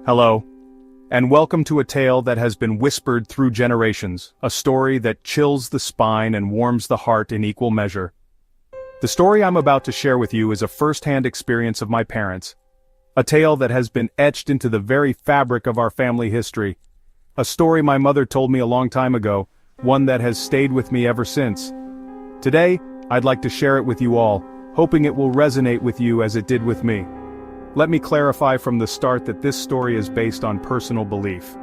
Hello, and welcome to a tale that has been whispered through generations, a story that chills the spine and warms the heart in equal measure. The story I'm about to share with you is a first-hand experience of my parents, a tale that has been etched into the very fabric of our family history, a story my mother told me a long time ago, one that has stayed with me ever since. Today, I'd like to share it with you all, hoping it will resonate with you as it did with me. Let me clarify from the start that this story is based on personal belief.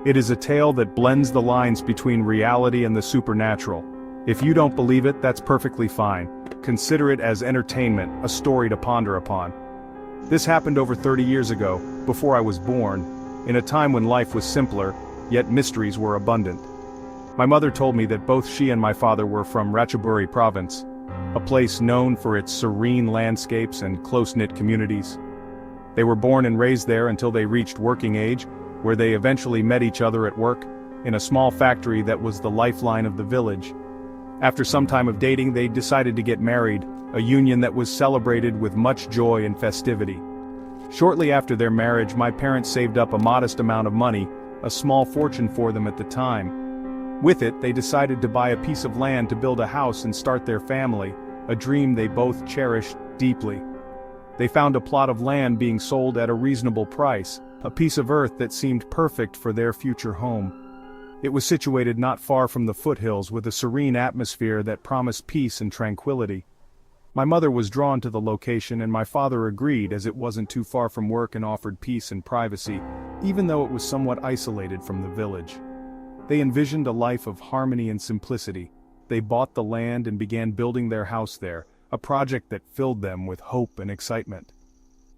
It is a tale that blends the lines between reality and the supernatural. If you don't believe it, that's perfectly fine. Consider it as entertainment, a story to ponder upon. This happened over 30 years ago, before I was born, in a time when life was simpler, yet mysteries were abundant. My mother told me that both she and my father were from Ratchaburi province, a place known for its serene landscapes and close-knit communities. They were born and raised there until they reached working age, where they eventually met each other at work, in a small factory that was the lifeline of the village. After some time of dating, they decided to get married, a union that was celebrated with much joy and festivity. Shortly after their marriage, my parents saved up a modest amount of money, a small fortune for them at the time. With it, they decided to buy a piece of land to build a house and start their family, a dream they both cherished deeply. They found a plot of land being sold at a reasonable price, a piece of earth that seemed perfect for their future home. It was situated not far from the foothills with a serene atmosphere that promised peace and tranquility. My mother was drawn to the location and my father agreed, as it wasn't too far from work and offered peace and privacy, even though it was somewhat isolated from the village. They envisioned a life of harmony and simplicity. They bought the land and began building their house there, a project that filled them with hope and excitement.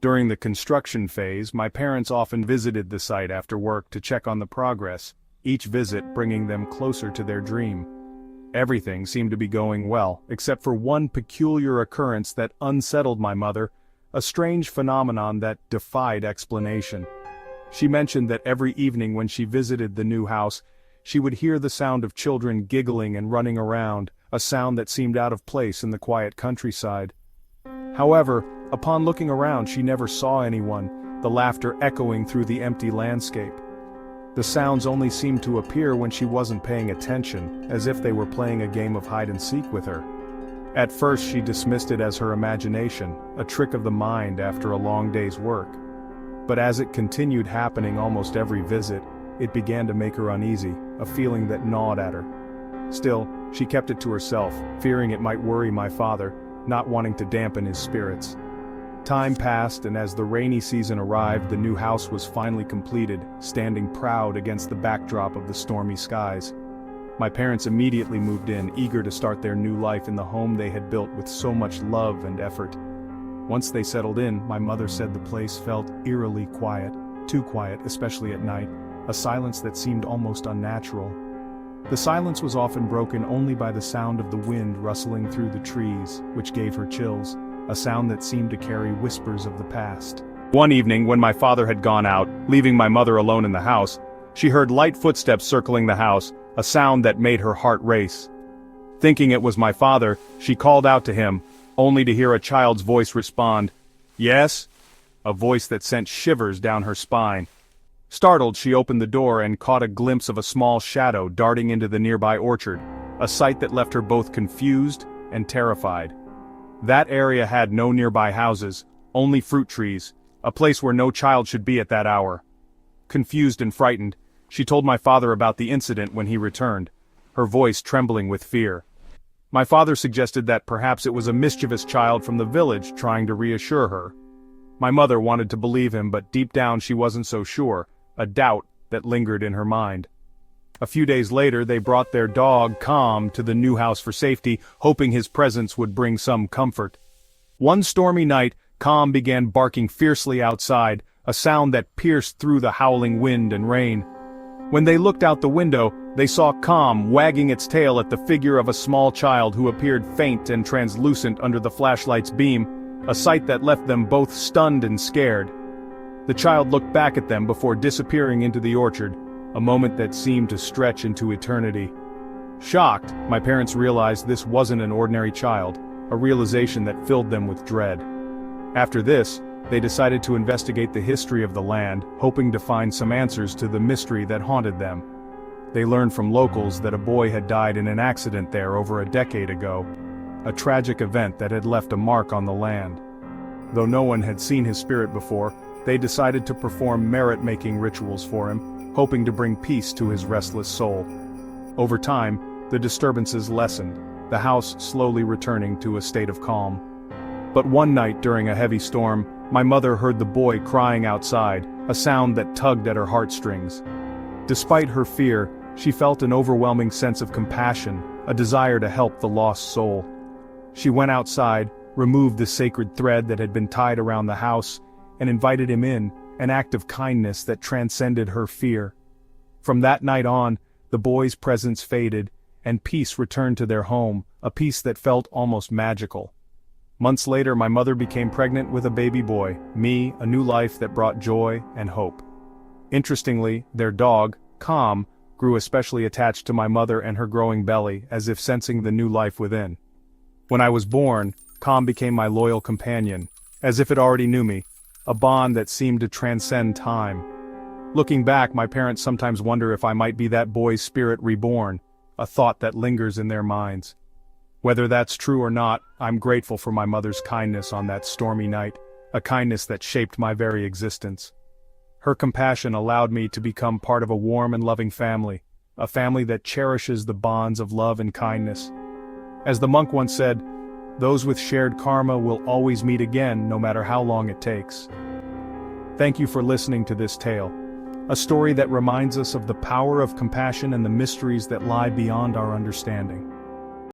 During the construction phase, my parents often visited the site after work to check on the progress, each visit bringing them closer to their dream. Everything seemed to be going well, except for one peculiar occurrence that unsettled my mother, a strange phenomenon that defied explanation. She mentioned that every evening when she visited the new house, she would hear the sound of children giggling and running around, a sound that seemed out of place in the quiet countryside. However, upon looking around she never saw anyone, the laughter echoing through the empty landscape. The sounds only seemed to appear when she wasn't paying attention, as if they were playing a game of hide-and-seek with her. At first she dismissed it as her imagination, a trick of the mind after a long day's work. But as it continued happening almost every visit, it began to make her uneasy, a feeling that gnawed at her. Still, she kept it to herself, fearing it might worry my father, not wanting to dampen his spirits. Time passed, and as the rainy season arrived, the new house was finally completed, standing proud against the backdrop of the stormy skies. My parents immediately moved in, eager to start their new life in the home they had built with so much love and effort. Once they settled in, my mother said the place felt eerily quiet, too quiet, especially at night, a silence that seemed almost unnatural. The silence was often broken only by the sound of the wind rustling through the trees, which gave her chills, a sound that seemed to carry whispers of the past. One evening, when my father had gone out, leaving my mother alone in the house, she heard light footsteps circling the house, a sound that made her heart race. Thinking it was my father, she called out to him, only to hear a child's voice respond, "Yes?" A voice that sent shivers down her spine. Startled, she opened the door and caught a glimpse of a small shadow darting into the nearby orchard, a sight that left her both confused and terrified. That area had no nearby houses, only fruit trees, a place where no child should be at that hour. Confused and frightened, she told my father about the incident when he returned, her voice trembling with fear. My father suggested that perhaps it was a mischievous child from the village trying to reassure her. My mother wanted to believe him, but deep down she wasn't so sure, a doubt that lingered in her mind. A few days later they brought their dog, Calm, to the new house for safety, hoping his presence would bring some comfort. One stormy night, Calm began barking fiercely outside, a sound that pierced through the howling wind and rain. When they looked out the window, they saw Calm wagging its tail at the figure of a small child who appeared faint and translucent under the flashlight's beam, a sight that left them both stunned and scared. The child looked back at them before disappearing into the orchard, a moment that seemed to stretch into eternity. Shocked, my parents realized this wasn't an ordinary child, a realization that filled them with dread. After this, they decided to investigate the history of the land, hoping to find some answers to the mystery that haunted them. They learned from locals that a boy had died in an accident there over a decade ago, a tragic event that had left a mark on the land. Though no one had seen his spirit before, they decided to perform merit-making rituals for him, hoping to bring peace to his restless soul. Over time, the disturbances lessened, the house slowly returning to a state of calm. But one night during a heavy storm, my mother heard the boy crying outside, a sound that tugged at her heartstrings. Despite her fear, she felt an overwhelming sense of compassion, a desire to help the lost soul. She went outside, removed the sacred thread that had been tied around the house, and invited him in, an act of kindness that transcended her fear. From that night on, the boy's presence faded, and peace returned to their home, a peace that felt almost magical. Months later, my mother became pregnant with a baby boy, me, a new life that brought joy and hope. Interestingly, their dog, Calm, grew especially attached to my mother and her growing belly, as if sensing the new life within. When I was born, Calm became my loyal companion, as if it already knew me, a bond that seemed to transcend time. Looking back, my parents sometimes wonder if I might be that boy's spirit reborn, a thought that lingers in their minds. Whether that's true or not, I'm grateful for my mother's kindness on that stormy night, a kindness that shaped my very existence. Her compassion allowed me to become part of a warm and loving family, a family that cherishes the bonds of love and kindness. As the monk once said, those with shared karma will always meet again, no matter how long it takes. Thank you for listening to this tale, a story that reminds us of the power of compassion and the mysteries that lie beyond our understanding.